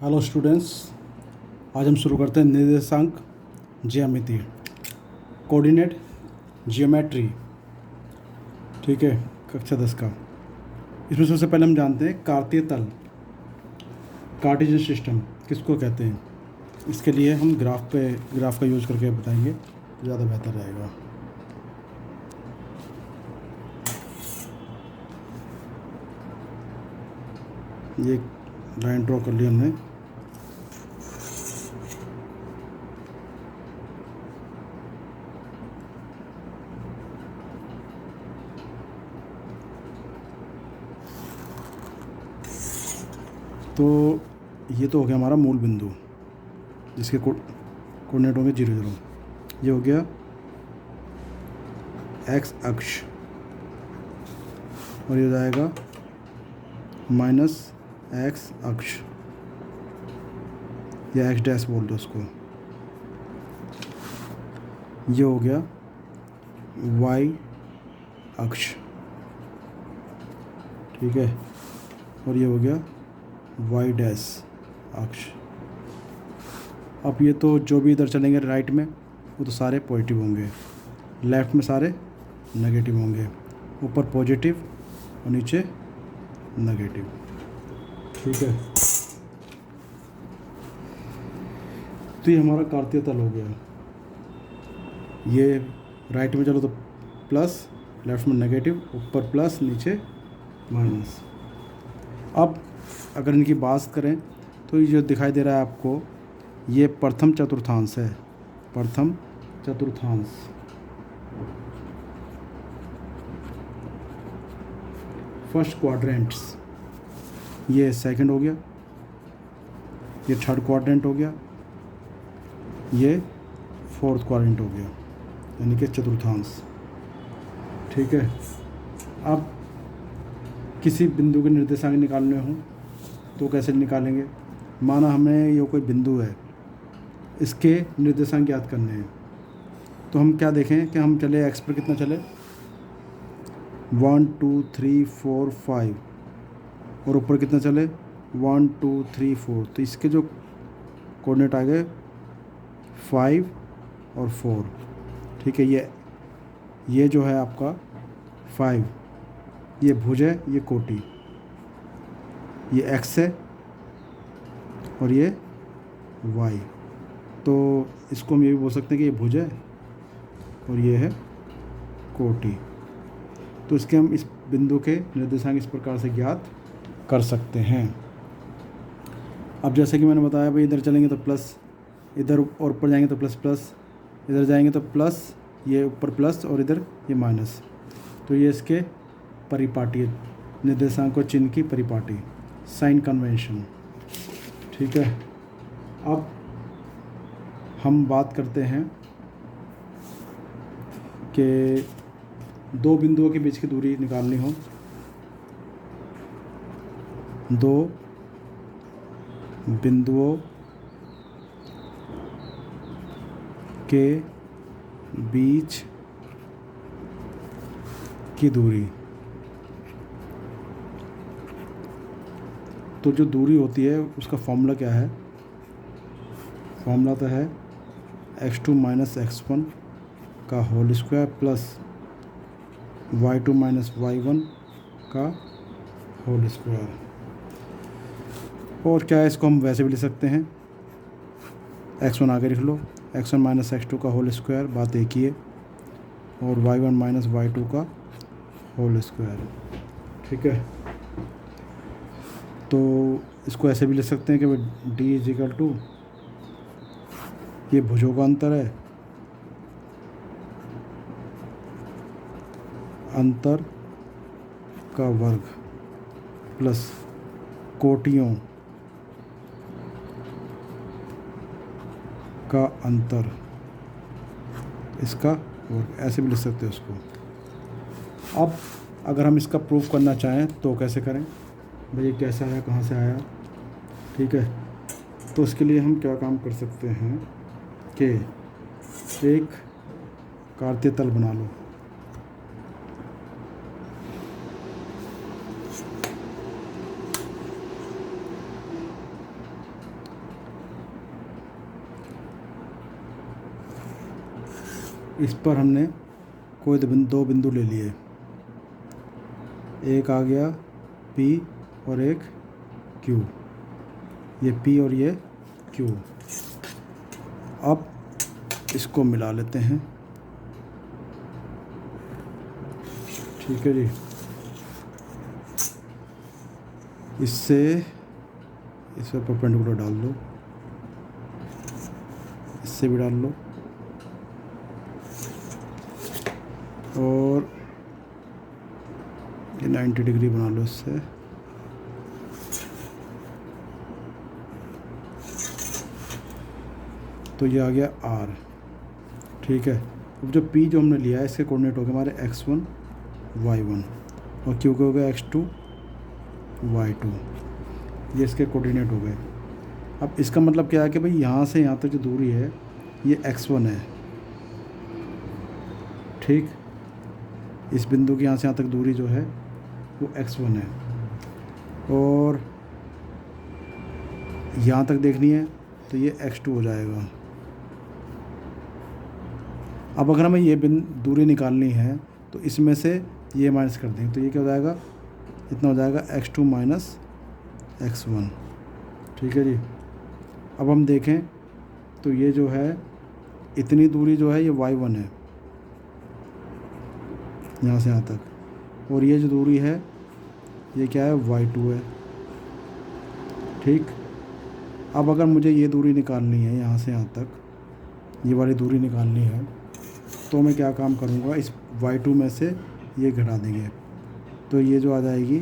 Hello students, आज हम शुरू करते हैं निर्देशांक ज्यामिति, कोऑर्डिनेट जियोमेट्री। ठीक है, कक्षा 10 का। इसमें सबसे पहले हम जानते हैं कार्तीय तल, कार्टेशियन सिस्टम किसको कहते हैं। इसके लिए हम ग्राफ का यूज़ करके बताएंगे, ज़्यादा बेहतर रहेगा। ये लाइन ड्रॉ कर लिया हमने। तो ये तो हो गया हमारा मूल बिंदु, जिसके कोऑर्डिनेट होंगे 0 0। ये हो गया एक्स अक्ष, और ये हो जाएगा माइनस एक्स अक्ष, या एक्स डैश बोल दो उसको। ये हो गया वाई अक्ष, ठीक है, और ये हो गया वाई डैश अक्ष। अब ये तो जो भी इधर चलेंगे राइट में वो तो सारे पॉजिटिव होंगे, लेफ़्ट में सारे नेगेटिव होंगे, ऊपर पॉजिटिव और नीचे नेगेटिव। ठीक है, तो ये हमारा कार्तीय तल हो गया। ये राइट में चलो तो प्लस, लेफ्ट में नेगेटिव, ऊपर प्लस नीचे माइनस। अब अगर इनकी बात करें तो ये जो दिखाई दे रहा है आपको, ये प्रथम चतुर्थांश है, प्रथम चतुर्थांश। फर्स्ट क्वाड्रेंट्स, ये सेकंड हो गया, ये थर्ड क्वाड्रेंट हो गया, ये फोर्थ क्वाड्रेंट हो गया, यानी कि चतुर्थांश। ठीक है, अब किसी बिंदु के निर्देशांक निकालने हों तो कैसे निकालेंगे। माना हमें ये कोई बिंदु है, इसके निर्देशांक ज्ञात करने हैं, तो हम क्या देखें कि हम चले एक्स पर कितना चले, 1 2 3 4 5, और ऊपर कितना चले 1 2 3 4। तो इसके जो कोऑर्डिनेट आ गए 5 और 4। ठीक है, ये जो है आपका 5, ये भुज है, ये कोटि, ये एक्स है और ये वाई। तो इसको हम ये भी बोल सकते हैं कि ये भुज है और ये है कोटि। तो इसके हम इस बिंदु के निर्देशांक इस प्रकार से ज्ञात कर सकते हैं। अब जैसे कि मैंने बताया भाई, इधर चलेंगे तो प्लस, इधर और ऊपर जाएंगे तो प्लस प्लस, इधर जाएंगे तो प्लस, ये ऊपर प्लस और इधर ये माइनस। तो ये इसके परिपाटी, निर्देशांक और चिन्ह की परिपाटी, साइन कन्वेंशन। ठीक है, अब हम बात करते हैं कि दो बिंदुओं के बीच की दूरी निकालनी हो। दो बिंदुओं के बीच की दूरी, तो जो दूरी होती है उसका फॉर्मूला क्या है। फॉर्मूला तो है x2 माइनस x1 का whole square plus y2 minus y1 का होल स्क्वायर। और क्या है, इसको हम वैसे भी लिख सकते हैं, x1 आगे लिख लो, x1 माइनस x2 का होल स्क्वायर, बात एक ही है, और y1 माइनस y2 का होल स्क्वायर। ठीक है, तो इसको ऐसे भी लिख सकते हैं कि d इज इक्वल टू, ये भुजों का अंतर है, अंतर का वर्ग, प्लस कोटियों का अंतर, इसका वर्ग, ऐसे भी लिख सकते हैं उसको। अब अगर हम इसका प्रूफ करना चाहें तो कैसे करें भाई, ये कैसे आया, कहाँ से आया। ठीक है, तो इसके लिए हम क्या काम कर सकते हैं कि एक कार्तीय तल बना लो। इस पर हमने कोई दो बिंदु ले लिए, एक आ गया P और एक Q, ये P और ये Q। अब इसको मिला लेते हैं, ठीक है जी। इससे इस पर परपेंडिकुलर डाल दो, इससे भी डाल लो, और ये 90 डिग्री बना लो इससे। तो ये आ गया R, ठीक है। अब जो P जो हमने लिया है इसके कोऑर्डिनेट हो गए हमारे x1 y1 और Q के हो गए x2 y2, ये इसके कोऑर्डिनेट हो गए। अब इसका मतलब क्या है कि भाई यहाँ से यहाँ तक जो दूरी है ये x1 है, ठीक। इस बिंदु की यहाँ से यहाँ तक दूरी जो है वो x1 है, और यहाँ तक देखनी है तो ये x2 हो जाएगा। अब अगर हमें ये दूरी निकालनी है तो इसमें से ये माइनस कर देंगे, तो ये क्या हो जाएगा, इतना हो जाएगा x2 माइनस x1, ठीक है जी। अब हम देखें तो ये जो है इतनी दूरी जो है ये y1 है यहाँ से यहाँ तक, और ये जो दूरी है ये क्या है, y2 है, ठीक। अब अगर मुझे ये दूरी निकालनी है यहाँ से यहाँ तक, ये वाली दूरी निकालनी है, तो मैं क्या काम करूँगा, इस y2 में से ये घटा देंगे, तो ये जो आ जाएगी,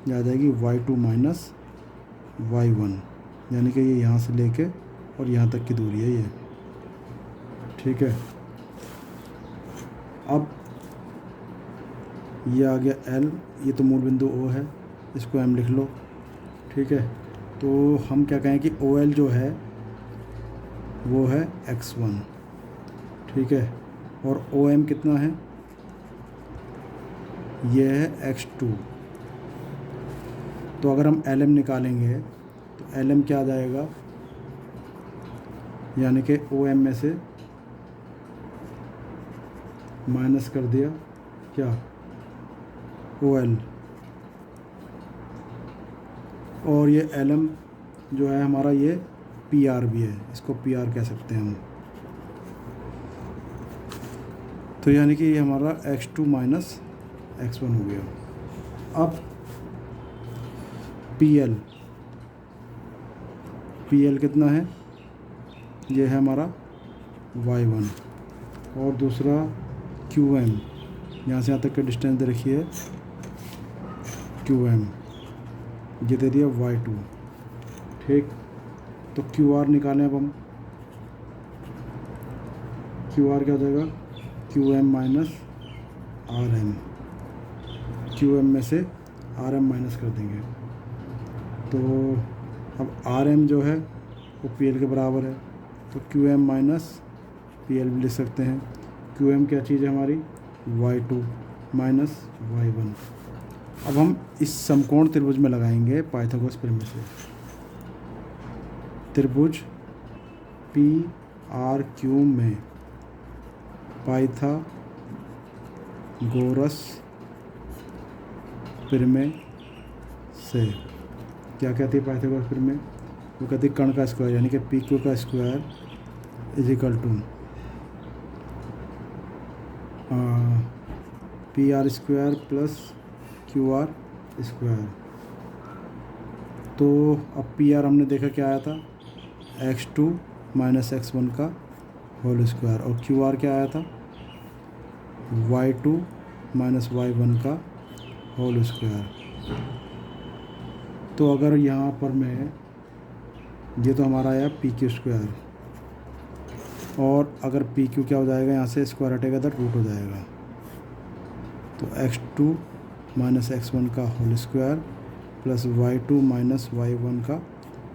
ये आ जाएगी y2 माइनस y1, यानी कि ये यहाँ से लेके और यहाँ तक की दूरी है ये, ठीक है। अब ये आ गया L, ये तो मूल बिंदु O है, इसको M लिख लो, ठीक है। तो हम क्या कहें कि OL जो है वो है x1, ठीक है, और OM कितना है, ये है x2। तो अगर हम LM निकालेंगे तो LM क्या आ जाएगा, यानी कि OM में से माइनस कर दिया क्या, OL, और ये LM जो है हमारा ये PR भी है, इसको PR कह सकते हैं हम। तो यानी कि ये हमारा x2 माइनस x1 हो गया। अब PL कितना है, ये है हमारा y1, और दूसरा QM, यहाँ से यहाँ तक का डिस्टेंस दे रखी है QM, ये दे दिया y2, ठीक। तो QR निकालें अब हम, QR क्या हो जाएगा, QM माइनस RM, QM में से RM माइनस कर देंगे, तो अब RM जो है वो PL के बराबर है, तो QM माइनस PL भी लिख सकते हैं। QM क्या चीज़ है हमारी, y2 माइनस y1। अब हम इस समकोण त्रिभुज में लगाएंगे पाइथागोरस प्रमेय से। त्रिभुज PRQ में पाइथागोरस प्रमेय से क्या कहती है पाइथागोरस प्रमेय, वो कहती है कर्ण का स्क्वायर, यानी कि PQ का square is equal to PR square plus QR square. तो अब PR हमने देखा क्या आया था, x2 माइनस x1 का होल स्क्वायर, और QR क्या आया था, y2 माइनस y1 का होल स्क्वायर। तो अगर यहाँ पर मैं, ये तो हमारा आया PQ स्क्वायर, और अगर PQ क्या हो जाएगा, यहाँ से स्क्वायर हटेगा तो रूट हो जाएगा, तो x2 माइनस x1 का whole square plus y2 minus y1 का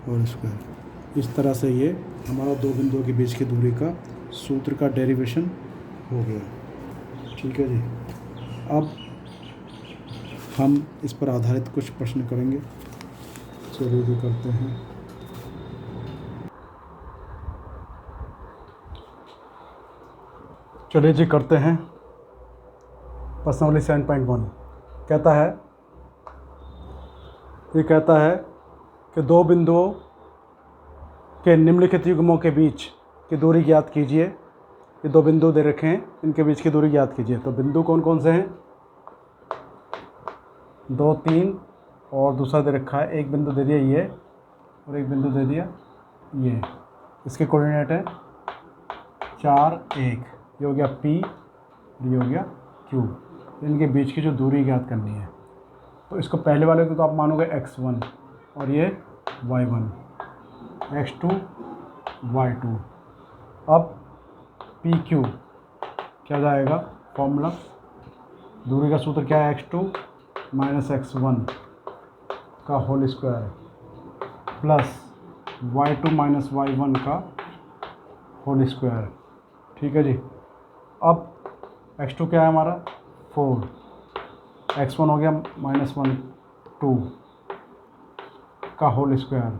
होल स्क्वायर। इस तरह से ये हमारा दो बिंदुओं के बीच की दूरी का सूत्र का डेरिवेशन हो गया, ठीक है जी। अब हम इस पर आधारित कुछ प्रश्न करेंगे, चलिए जो करते हैं। चलिए जी करते हैं प्रश्नावली 7.1। कहता है, ये कहता है कि दो बिंदुओं के निम्नलिखित युग्मों के बीच की दूरी ज्ञात कीजिए। ये दो बिंदु दे रखे हैं, इनके बीच की दूरी ज्ञात कीजिए। तो बिंदु कौन कौन से हैं? 2, 3 और दूसरा दे रखा है, एक बिंदु दे दिया ये और एक बिंदु दे दिया ये। इसके कोऑर्डिनेट है 4, 1। ये हो गया P और ये हो गया Q। इनके बीच की जो दूरी ज्ञात करनी है, तो इसको पहले वाले को तो आप मानोगे x1 और ये y1, x2 y2। अब PQ क्या जाएगा? फॉर्मूला दूरी का सूत्र क्या है? x2 माइनस x1 का whole square plus y2 minus y1 का होल स्क्वायर। ठीक है जी। अब x2 क्या है हमारा? 4, x1 हो गया -1 2 का होल स्क्वायर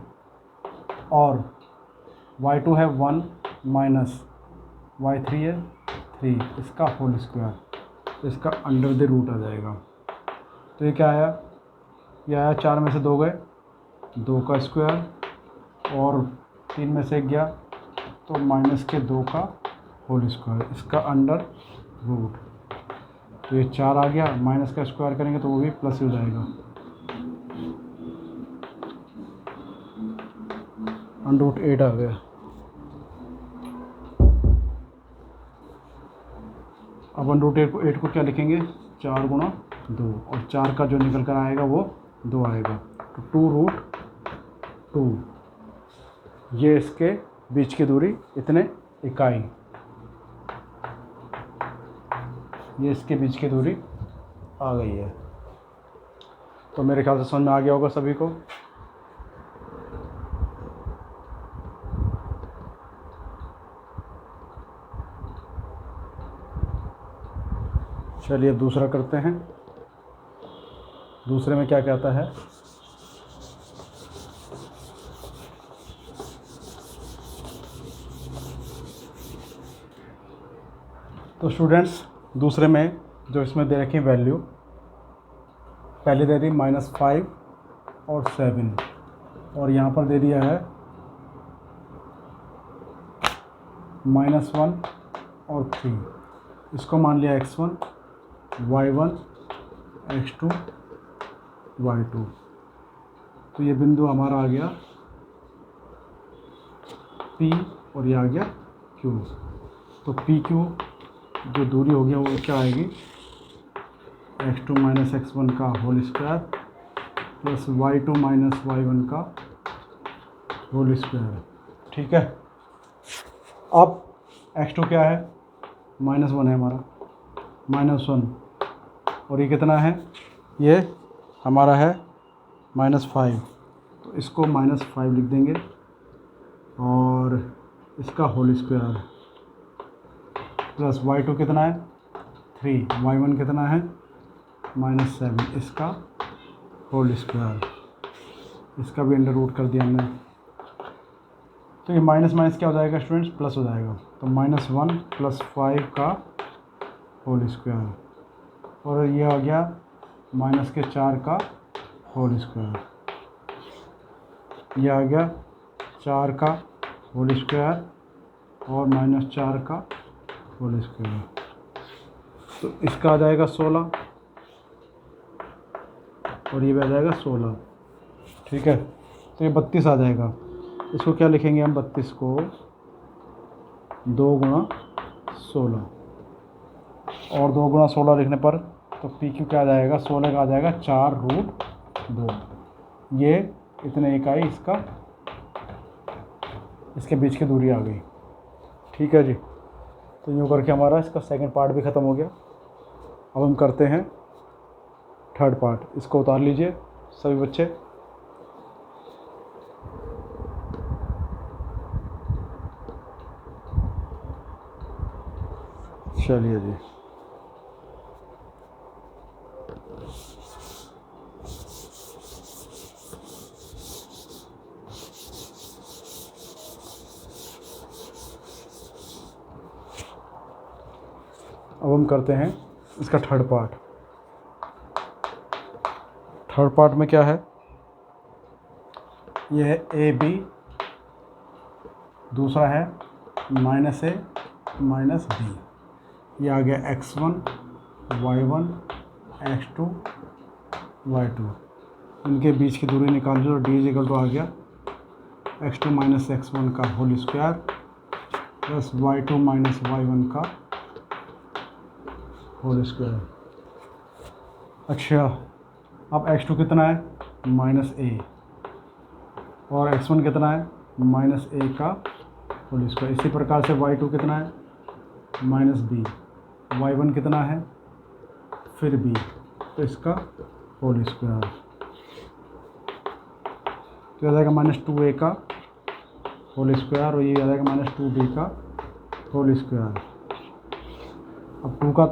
और y2 है 1 माइनस y3 है 3 इसका होल स्क्वायर। इसका अंडर द रूट आ जाएगा। तो ये क्या आया? ये आया 4 में से 2 गए, 2 का स्क्वायर और 3 में से 1 गया तो -2 का होल स्क्वायर, इसका अंडर रूट। तो ये 4 आ गया, माइनस का स्क्वायर करेंगे तो वो भी प्लस हो जाएगा, अंडर रूट 8 आ गया। अब अंडर रूट 8 को क्या लिखेंगे? 4 गुणा 2 और 4 का जो निकल कर आएगा वो 2 आएगा, तो 2√2। ये इसके बीच की दूरी इतने इकाई, ये इसके बीच की दूरी आ गई है। तो मेरे ख्याल से समझ में आ गया होगा सभी को। चलिए अब दूसरा करते हैं। दूसरे में क्या कहता है? तो स्टूडेंट्स दूसरे में जो इसमें दे रखी वैल्यू, पहले दे दी -5 और 7 और यहाँ पर दे दिया है -1 और 3। इसको मान लिया x1, y1, x2, y2। तो ये बिंदु हमारा आ गया P और ये आ गया Q। तो PQ जो दूरी हो गया वो क्या आएगी? x2 माइनस x1 का whole square plus y2 minus y1 का होल स्क्वायर। ठीक है। अब x2 क्या है? -1 है हमारा, -1 और ये कितना है? ये हमारा है -5, तो इसको -5 लिख देंगे और इसका होल स्क्वायर प्लस y2 कितना है? 3, y1 कितना है? -7 इसका होल स्क्वायर, इसका भी अंडर रूट कर दिया हमने। तो ये माइनस माइनस क्या हो जाएगा स्टूडेंट्स? प्लस हो जाएगा। तो -1 + 5 का होल स्क्वायर और ये आ गया -4 का होल स्क्वायर, ये आ गया 4 का होल स्क्वायर और -4 का होल स्क्वायर। तो इसका आ जाएगा 16 और ये भी आ जाएगा 16। ठीक है। तो ये 32 आ जाएगा। इसको क्या लिखेंगे हम? 32 को 2 गुणा 16 और 2 गुणा 16 लिखने पर तो PQ क्या आ जाएगा? 16 का आ जाएगा 4√2। ये इतने इकाई इसका, इसके बीच की दूरी आ गई। ठीक है जी। तो यूँ करके हमारा इसका सेकंड पार्ट भी ख़त्म हो गया। अब हम करते हैं थर्ड पार्ट। इसको उतार लीजिए सभी बच्चे। चलिए जी। अब हम करते हैं इसका थर्ड पार्ट। थर्ड पार्ट में क्या है, ये है ए बी, दूसरा है माइनस ए माइनस बी, ये आ गया x1 y1 x2 y2, इनके बीच की दूरी निकाल लो, डी इज इक्वल टू आ गया x2 माइनस x1 का whole square plus y2 minus y1 का होल स्क्वायर। अच्छा, अब x2 कितना है, माइनस ए, और x1 कितना है, माइनस ए का होल स्क्वायर। इसी प्रकार से y2 कितना है, माइनस बी, y1 कितना है, फिर बी, तो इसका होल स्क्वायर, तो आ जाएगा माइनस 2a का होल स्क्वायर, और ये आ जाएगा माइनस 2b का होल स्क्वायर। अब 2 का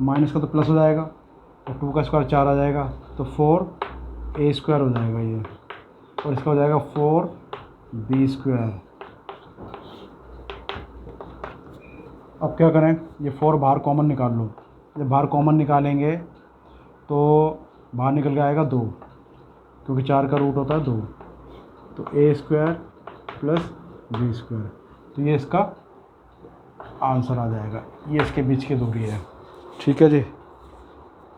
माइनस का तो प्लस हो जाएगा, और 2 का स्क्वायर 4 आ जाएगा, तो 4a स्क्वायर हो जाएगा ये, और इसका हो जाएगा 4b स्क्वायर। अब क्या करें, ये 4 बाहर कॉमन निकाल लो। जब बाहर कॉमन निकालेंगे तो बाहर निकल के आएगा 2, क्योंकि 4 का रूट होता है 2, तो a square plus b square, तो ये इसका आंसर आ जाएगा। ये इसके बीच की दूरी है। ठीक है जी।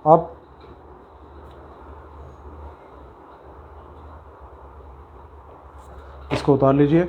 अब इसको उतार लीजिए।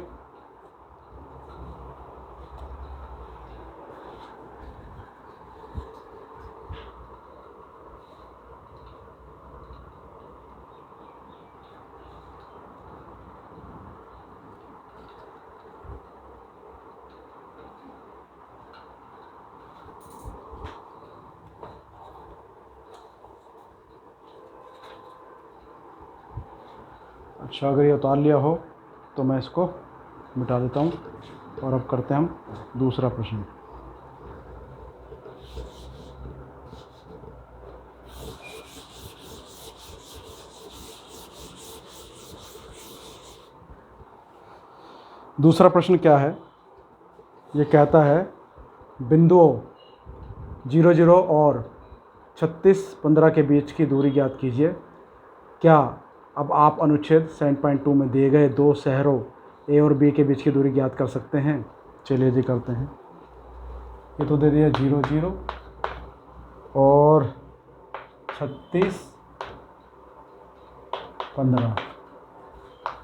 अच्छा, अगर ये उतार लिया हो तो मैं इसको मिटा देता हूँ, और अब करते हैं हम दूसरा प्रश्न। दूसरा प्रश्न क्या है, ये कहता है बिंदुओं 0 0 और 36 15 के बीच की दूरी ज्ञात कीजिए। क्या अब आप अनुच्छेद 7.2 में दिए गए दो शहरों ए और बी के बीच की दूरी ज्ञात कर सकते हैं? चलिए जी करते हैं। ये तो दे दिया 0 0 और 36 15।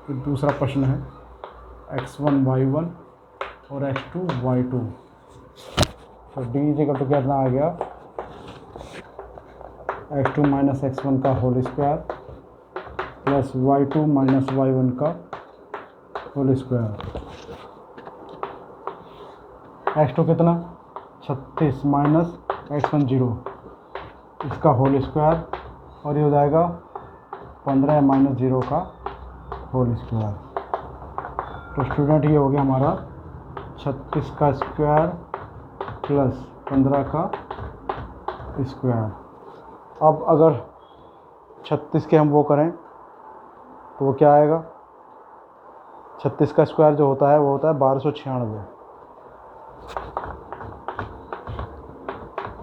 फिर दूसरा प्रश्न है x1 y1 और x2 y2, तो डी इज इक्वल टू कितना आ गया, x2 माइनस x1 का whole square plus y2 minus y1 का होल स्क्वायर। x2 कितना, 36 माइनस x1 0, इसका होल स्क्वायर, और ये हो जाएगा 15 माइनस 0 का होल स्क्वायर। तो स्टूडेंट ये हो गया हमारा 36 का स्क्वायर प्लस 15 का स्क्वायर। अब अगर 36 के हम वो करें तो वो क्या आएगा, 36 का स्क्वायर जो होता है वो होता है 1296,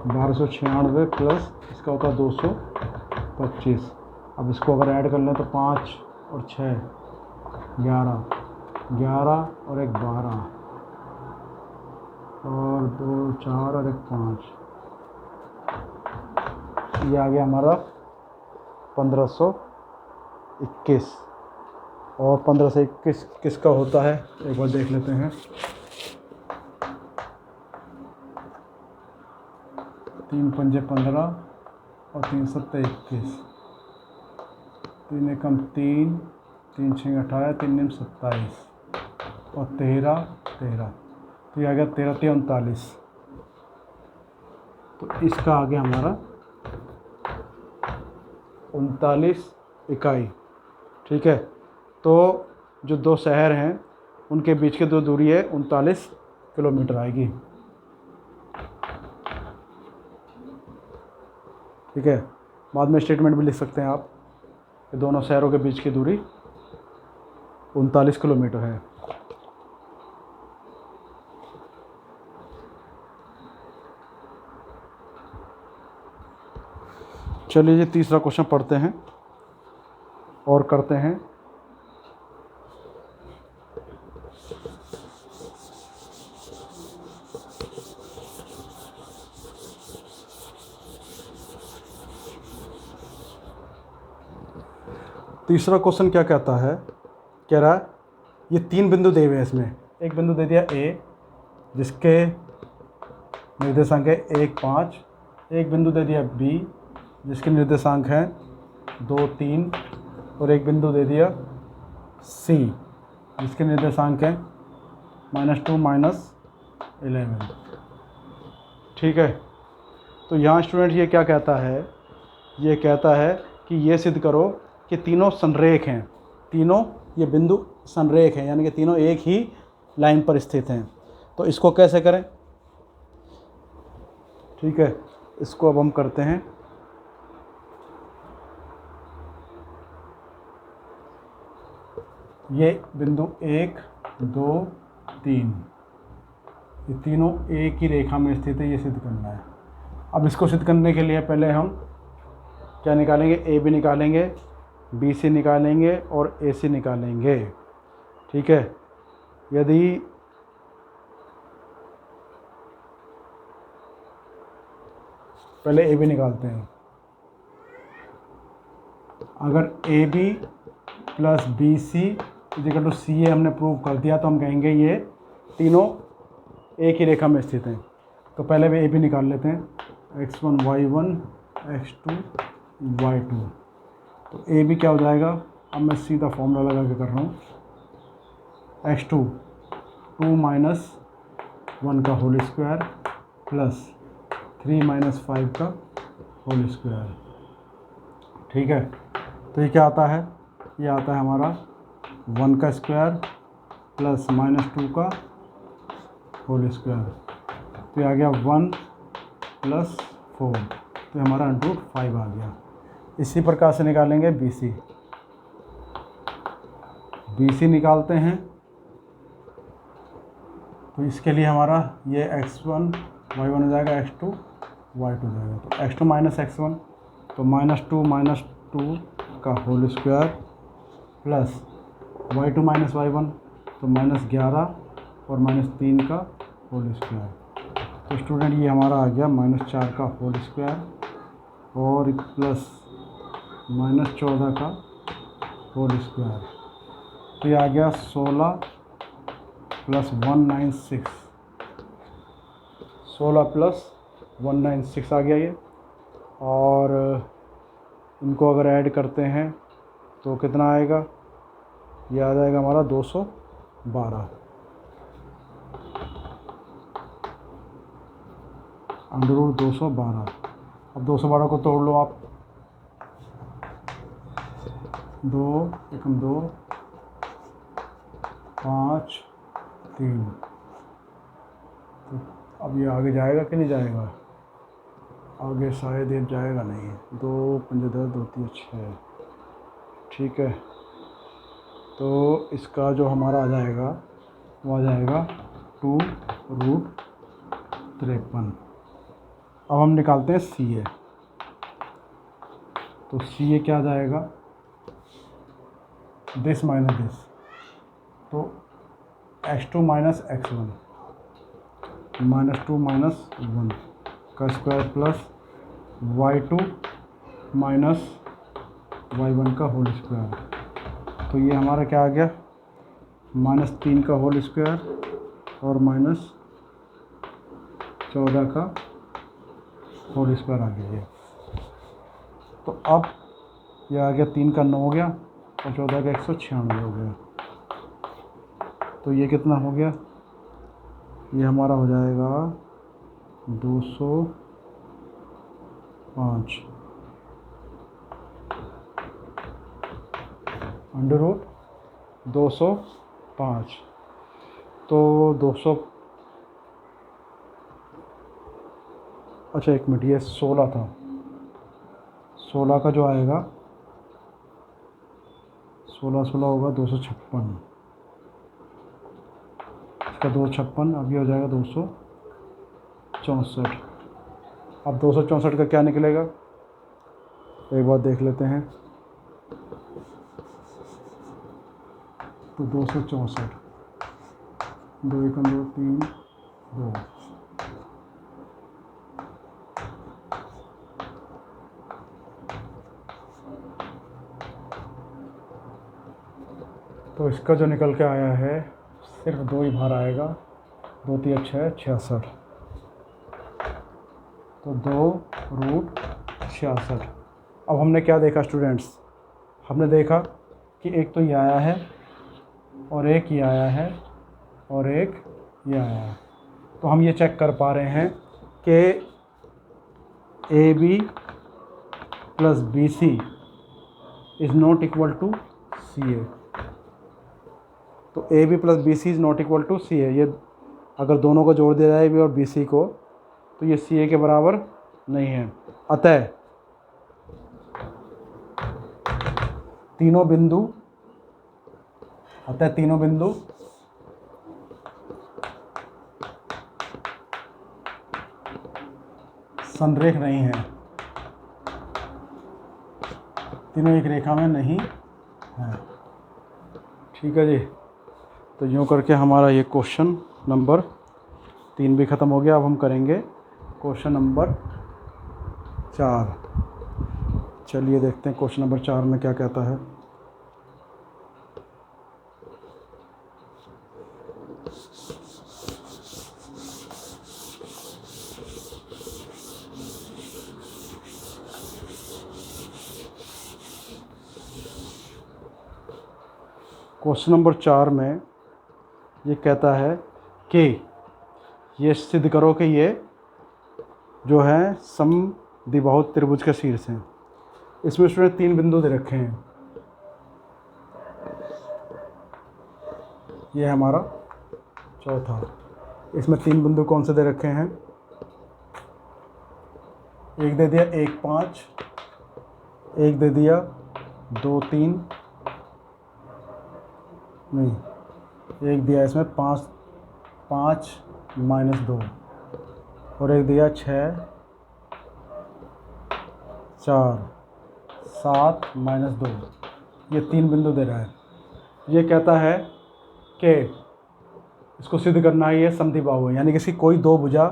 1296 प्लस इसका होता है 225। अब इसको अगर ऐड कर लें तो 5 और 6 11, 11 और 1 12, और 2 4 और 1 5, ये आ गया हमारा 1521। और 15 से 21 किसका होता है एक बार देख लेते हैं। 3 पंजे 15 और 3 सत्ते 21, 3 एकम 3, 3 छः 18, 3 निम 27 और 13 13, तो ये आ गया 13 3 39। तो इसका आ गया हमारा 39 इकाई। ठीक है, तो जो दो शहर हैं उनके बीच की जो दूरी है 39 किलोमीटर आएगी। ठीक है, बाद में स्टेटमेंट भी लिख सकते हैं आप कि दोनों शहरों के बीच की दूरी 39 किलोमीटर है। चलिए जी तीसरा क्वेश्चन पढ़ते हैं और करते हैं। तीसरा क्वेश्चन क्या कहता है, कह रहा है ये 3 बिंदु दे हुए हैं। इसमें एक बिंदु दे दिया ए जिसके निर्देशांक है 1, 5। एक बिंदु दे दिया बी जिसके निर्देशांक हैं 2, 3 और एक बिंदु दे दिया सी जिसके निर्देशांक हैं -2, -11। ठीक है, तो यहाँ स्टूडेंट ये क्या कहता है, ये कहता है कि ये सिद्ध करो कि तीनों संरेख हैं, तीनों ये बिंदु संरेख हैं, यानी कि तीनों एक ही लाइन पर स्थित हैं। तो इसको कैसे करें? ठीक है, इसको अब हम करते हैं। ये बिंदु 1, 2, 3 ये तीनों एक ही रेखा में स्थित है, ये सिद्ध करना है। अब इसको सिद्ध करने के लिए पहले हम क्या निकालेंगे, ए बी निकालेंगे, बी सी निकालेंगे और ए सी निकालेंगे। ठीक है, यदि पहले ए बी निकालते हैं। अगर A B plus B C equal to C A हमने प्रूव कर दिया तो हम कहेंगे ये तीनों एक ही रेखा में स्थित हैं। तो पहले भी ए बी निकाल लेते हैं, x1 y1 x2 y2। तो ए बी क्या हो जाएगा, अब मैं सीधा फॉर्मूला लगा के कर रहा हूँ, x2 2 - 1 का होल स्क्वायर प्लस 3 - 5 का होल स्क्वायर। ठीक है, तो ये क्या आता है, ये आता है हमारा 1 का स्क्वायर प्लस -2 का होल स्क्वायर। तो ये आ गया 1 + 4, तो हमारा √5 आ गया। इसी प्रकार से निकालेंगे बी सी। बी सी निकालते हैं तो इसके लिए हमारा ये x1 y1 हो जाएगा, x2 y2 हो जाएगा। तो x2 - x1 तो -2 - 2 का whole square plus y2 - y1 तो -11 और -3 का होल स्क्वायर। तो स्टूडेंट ये हमारा आ गया -4 का होल स्क्वायर और प्लस -14 का होल स्क्वायर। तो ये आ गया 16 + 196, 16 + 196 आ गया ये। और इनको अगर ऐड करते हैं तो कितना आएगा, ये आ जाएगा हमारा 212 √212। अब 212 को तोड़ लो आप, 2 × 2 5 3। तो अब ये आगे जाएगा कि नहीं जाएगा, आगे शायद ये जाएगा नहीं। 2 × 5 = 10, 2 × 3 = 6। ठीक है, तो इसका जो हमारा आ जाएगा वो आ जाएगा 2√53। अब हम निकालते हैं सी ए। तो सी ए क्या आ जाएगा, दिस माइनस दिस, तो x2 - x1 -2 - 1 का स्क्वायर प्लस y2 - y1 का होल स्क्वायर। तो ये हमारा क्या आ गया, -3 का होल स्क्वायर और -14 का होल स्क्वायर आ गया ये। तो अब ये आ गया 3 का 9 हो गया और 14 का 196 हो गया। तो ये कितना हो गया, ये हमारा हो जाएगा 205 √205। तो 200, अच्छा एक मिनट, ये 16 था, 16 का जो आएगा 16 होगा 256, इसका 256, अब ये हो जाएगा 264। अब 264 का क्या निकलेगा, एक बार देख लेते हैं। तो 264, 2 1 2 3 2, तो इसका जो निकल के आया है सिर्फ 2 ही बाहर आएगा, 2 3 6 66, तो 2√66। अब हमने क्या देखा स्टूडेंट्स, हमने देखा कि एक तो ये आया है और एक ये आया है और एक ये आया है। तो हम ये चेक कर पा रहे हैं कि AB plus BC is not equal to CA। तो AB plus BC is not equal to CA। ये अगर दोनों को जोड़ दिया जाए AB और BC को, तो ये CA के बराबर नहीं है। अतः तीनों बिंदु संरेख नहीं है, तीनों एक रेखा में नहीं है। ठीक है जी। तो यूँ करके हमारा ये क्वेश्चन नंबर 3 भी ख़त्म हो गया। अब हम करेंगे क्वेश्चन नंबर 4। चलिए देखते हैं क्वेश्चन नंबर 4 में क्या कहता है। क्वेश्चन नंबर 4 में ये कहता है कि ये सिद्ध करो कि ये जो है समद्विबाहु त्रिभुज के शीर्ष हैं। इसमें स्टूडेंट 3 बिंदु दे रखे हैं। ये है हमारा चौथा। इसमें 3 बिंदु कौन से दे रखे हैं? एक दे दिया 1 5, एक दे दिया 2 3, नहीं, एक दिया इसमें 5 5 -2, और एक दिया 6 4 7 -2। ये 3 बिंदु दे रहा है। ये कहता है कि इसको सिद्ध करना है ये समद्विबाहु है, यानी कि इसकी कोई 2 भुजा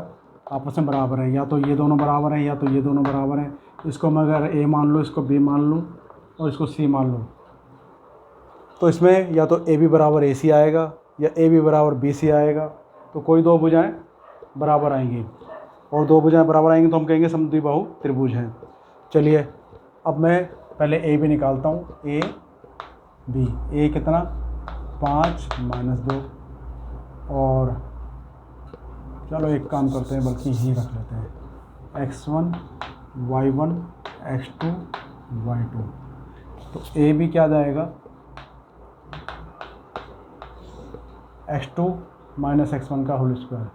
आपस में बराबर है। या तो ये दोनों बराबर हैं या तो ये दोनों बराबर हैं। इसको मैं अगर A मान लूँ, इसको B मान लूँ और इसको C मान लूँ, तो इसमें या तो AB बराबर AC आएगा या AB बराबर BC आएगा। तो कोई 2 भुजाएं बराबर आएंगी, और 2 भुजाएं बराबर आएंगी तो हम कहेंगे समद्विबाहु त्रिभुज हैं। चलिए अब मैं पहले AB निकालता हूँ। AB, A कितना 5 -2, और चलो एक काम करते हैं, बल्कि ही रख लेते हैं x1 y1 x2 y2। तो AB क्या जाएगा x2 - x1 का होल स्क्वायर,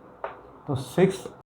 तो 6